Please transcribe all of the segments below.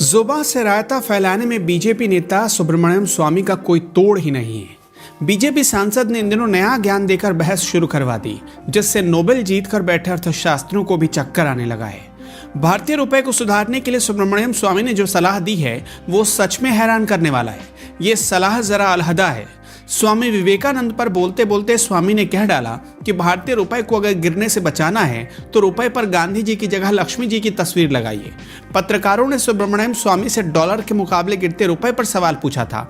जुबां से रायता फैलाने में बीजेपी नेता सुब्रमण्यम स्वामी का कोई तोड़ ही नहीं है। बीजेपी सांसद ने इन दिनों नया ज्ञान देकर बहस शुरू करवा दी, जिससे नोबेल जीतकर बैठे अर्थशास्त्रियों को भी चक्कर आने लगा है। भारतीय रुपए को सुधारने के लिए सुब्रमण्यम स्वामी ने जो सलाह दी है वो सच में हैरान करने वाला है। ये सलाह जरा अलहदा है। स्वामी विवेकानंद पर बोलते बोलते स्वामी ने कह डाला कि भारतीय रुपए को अगर गिरने से बचाना है तो रुपए पर गांधी जी की जगह लक्ष्मी जी की तस्वीर लगाइए। पत्रकारों ने सुब्रमण्यम स्वामी से डॉलर के मुकाबले गिरते रुपए पर सवाल पूछा था,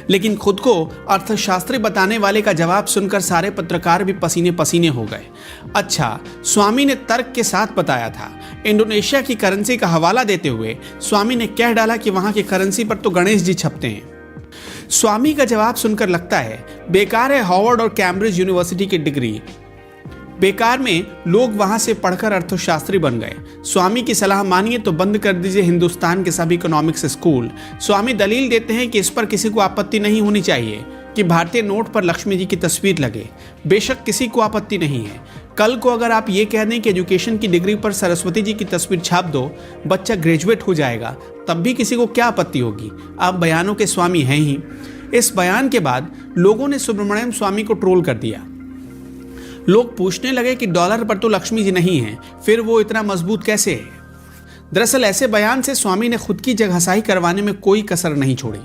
लेकिन खुद को अर्थशास्त्री बताने वाले का जवाब सुनकर सारे पत्रकार भी पसीने पसीने हो गए। अच्छा, स्वामी ने तर्क के साथ बताया था। इंडोनेशिया की करेंसी का हवाला देते हुए स्वामी ने कह डाला कि वहां की करेंसी पर तो गणेश जी छपते हैं। स्वामी का जवाब सुनकर लगता है बेकार है हार्वर्ड और कैम्ब्रिज यूनिवर्सिटी की डिग्री, बेकार में लोग वहां से पढ़कर अर्थशास्त्री बन गए। स्वामी की सलाह मानिए तो बंद कर दीजिए हिंदुस्तान के सभी इकोनॉमिक्स स्कूल। स्वामी दलील देते हैं कि इस पर किसी को आपत्ति नहीं होनी चाहिए कि भारतीय नोट पर लक्ष्मी जी की तस्वीर लगे। बेशक किसी को आपत्ति नहीं है। कल को अगर आप ये कह दें कि एजुकेशन की डिग्री पर सरस्वती जी की तस्वीर छाप दो, बच्चा ग्रेजुएट हो जाएगा, तब भी किसी को क्या आपत्ति होगी। आप बयानों के स्वामी हैं ही। इस बयान के बाद लोगों ने सुब्रमण्यम स्वामी को ट्रोल कर दिया। लोग पूछने लगे कि डॉलर पर तो लक्ष्मी जी नहीं है, फिर वो इतना मजबूत कैसे है। दरअसल ऐसे बयान से स्वामी ने खुद की जगहसाही करवाने में कोई कसर नहीं छोड़ी।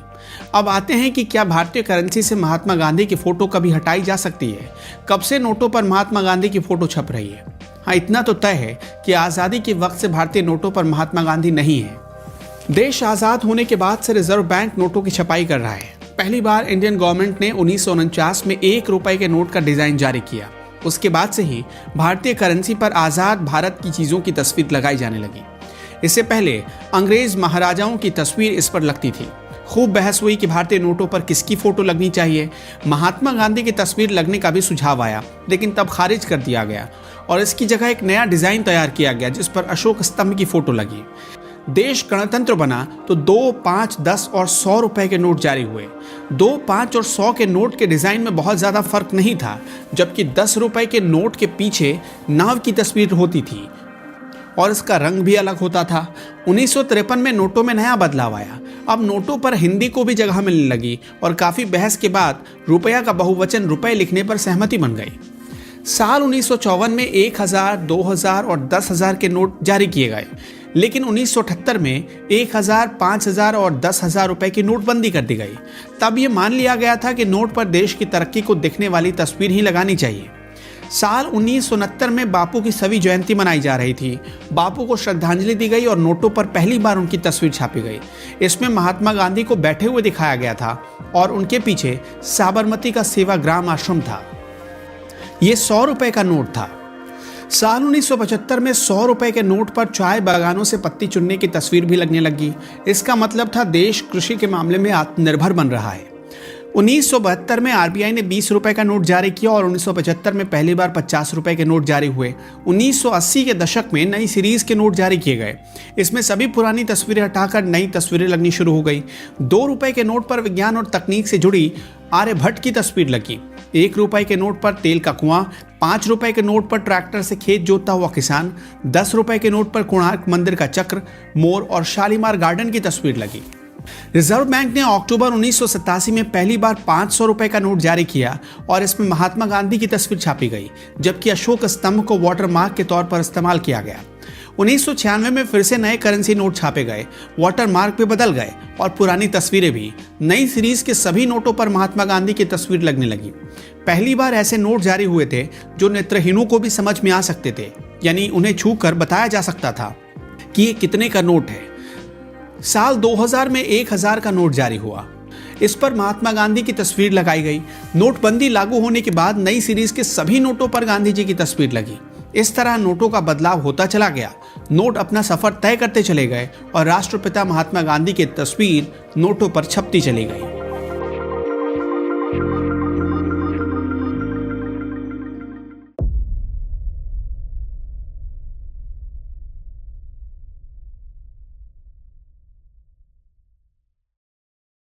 अब आते हैं कि क्या भारतीय करेंसी से महात्मा गांधी की फोटो कभी हटाई जा सकती है। कब से नोटों पर महात्मा गांधी की फोटो छप रही है। हाँ, इतना तो तय है कि आज़ादी के वक्त से भारतीय नोटों पर महात्मा गांधी नहीं है। देश आज़ाद होने के बाद से रिजर्व बैंक नोटों की छपाई कर रहा है। पहली बार इंडियन गवर्नमेंट ने 1949 में 1 रुपए के नोट का डिजाइन जारी किया। उसके बाद से ही भारतीय करेंसी पर आज़ाद भारत की चीज़ों की तस्वीर लगाई जाने लगी। इससे पहले अंग्रेज महाराजाओं की तस्वीर इस पर लगती थी। खूब बहस हुई कि भारतीय नोटों पर किसकी फोटो लगनी चाहिए। महात्मा गांधी की तस्वीर लगने का भी सुझाव आया, लेकिन तब खारिज कर दिया गया और इसकी जगह एक नया डिजाइन तैयार किया गया जिस पर अशोक स्तंभ की फोटो लगी। देश गणतंत्र बना तो 2, 5, 10 और 100 रुपए के नोट जारी हुए। 2, 5 और 100 के नोट के डिजाइन में बहुत ज्यादा फर्क नहीं था, जबकि 10 रुपए के नोट के पीछे नाव की तस्वीर होती थी और इसका रंग भी अलग होता था। 1953 में नोटों में नया बदलाव आया। अब नोटों पर हिंदी को भी जगह मिलने लगी और काफी बहस के बाद रुपया का बहुवचन रुपए लिखने पर सहमति बन गई। साल 1954 में 1000, 2000 और 10,000 के नोट जारी किए गए, लेकिन 1978 में 1000, 5000 और 10,000 रुपए की नोटबंदी कर दी गई। तब ये मान लिया गया था कि नोट पर देश की तरक्की को दिखने वाली तस्वीर ही लगानी चाहिए। साल 1969 में बापू की 100वीं जयंती मनाई जा रही थी। बापू को श्रद्धांजलि दी गई और नोटों पर पहली बार उनकी तस्वीर छापी गई। इसमें महात्मा गांधी को बैठे हुए दिखाया गया था और उनके पीछे साबरमती का सेवाग्राम आश्रम था। ये 100 रुपए का नोट था। साल 1975 में 100 रुपए के नोट पर चाय बागानों से पत्ती चुनने की तस्वीर भी लगने लगी। इसका मतलब था देश कृषि के मामले में आत्मनिर्भर बन रहा है। 1972 में आरबीआई ने 20 रुपए का नोट जारी किया और 1975 में पहली बार 50 रुपए के नोट जारी हुए। 1980 के दशक में नई सीरीज के नोट जारी किए गए। इसमें सभी पुरानी तस्वीरें हटाकर नई तस्वीरें लगनी शुरू हो गई। 2 रुपए के नोट पर विज्ञान और तकनीक से जुड़ी आर्यभट्ट की तस्वीर लगी। 1 रुपए के नोट पर तेल का कुआं, 5 रुपए के नोट पर ट्रैक्टर से खेत जोतता हुआ किसान, 10 रुपए के नोट पर कोणार्क मंदिर का चक्र, मोर और शालीमार गार्डन की तस्वीर लगी। रिजर्व बैंक ने अक्टूबर 1987 में पहली बार 500 रुपए का नोट जारी किया और इसमें महात्मा गांधी की तस्वीर छापी गई, जबकि अशोक स्तंभ को वाटरमार्क के तौर पर इस्तेमाल किया गया। 1996 में फिर से नए करेंसी नोट छापे गए, वाटरमार्क भी बदल गए और पुरानी तस्वीरें भी। नई सीरीज के सभी नोटों पर महात्मा गांधी की तस्वीर लगने लगी। पहली बार ऐसे नोट जारी हुए थे जो नेत्रहीनों को भी समझ में आ सकते थे, यानी उन्हें छू कर बताया जा सकता था कि ये कितने का नोट है। साल 2000 में 1000 का नोट जारी हुआ। इस पर महात्मा गांधी की तस्वीर लगाई गई। नोटबंदी लागू होने के बाद नई सीरीज के सभी नोटों पर गांधी जी की तस्वीर लगी। इस तरह नोटों का बदलाव होता चला गया। नोट अपना सफर तय करते चले गए और राष्ट्रपिता महात्मा गांधी की तस्वीर नोटों पर छपती चली गई।